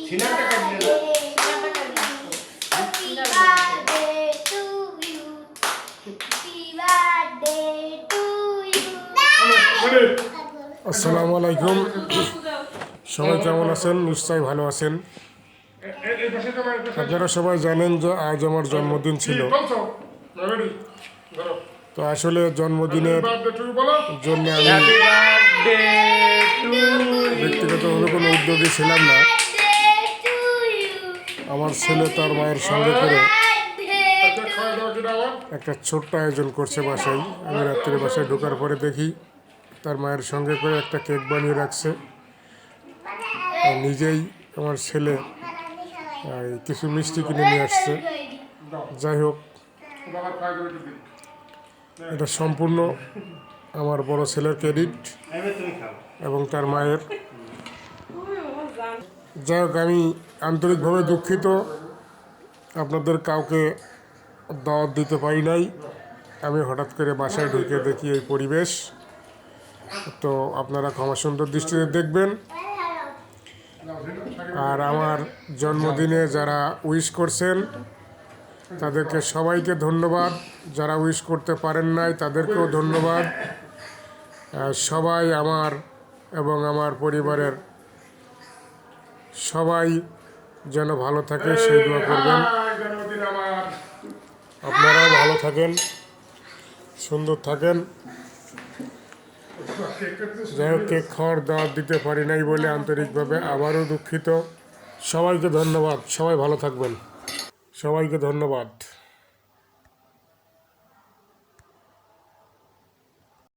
সিনারটা কাটলে না। আসসালামু আলাইকুম। সবাই কেমন আছেন? নিশ্চয়ই ভালো আছেন। আপনারা সবাই জানেন যে আজ আমার জন্মদিন ছিল। তো আসলে জন্মদিনের জন্য আমি হ্যাপি বার্থডে টু ব্যক্তিগতভাবে কোনো উদ্যোগী ছিলাম না। আমার ছেলে তার মায়ের সঙ্গে করে একটা ছোট্ট আয়োজন করছে বাসায়। আমি রাত্রে বাসায় ঢোকার পরে দেখি তার মায়ের সঙ্গে করে একটা কেক বানিয়ে রাখছে। আর নিজেই আমার ছেলে কিছু মিষ্টি কিনে নিয়ে আসছে। যাই হোক, এটা সম্পূর্ণ আমার বড় ছেলের ক্রেডিট এবং তার মায়ের। যাই হোক, আমি আন্তরিকভাবে দুঃখিত আপনাদের কাউকে দাওয়াত দিতে পারি নাই। আমি হঠাৎ করে বাসায় ঢুকে দেখি এই পরিবেশ। তো আপনারা ক্ষমা সুন্দর দৃষ্টিতে দেখবেন। আর আমার জন্মদিনে যারা উইশ করছেন তাদেরকে সবাইকে ধন্যবাদ। যারা উইশ করতে পারেন নাই তাদেরকেও ধন্যবাদ। সবাই আমার এবং আমার পরিবারের সবাই যেন ভালো থাকে সেই দোয়া করবেন। আপনারাও ভালো থাকেন, সুন্দর থাকেন। যাই হোক, কেক খাওয়ার দাওয়াত দিতে পারি নাই বলে আন্তরিকভাবে আবারও দুঃখিত। সবাইকে ধন্যবাদ। সবাই ভালো থাকবেন। সবাইকে ধন্যবাদ।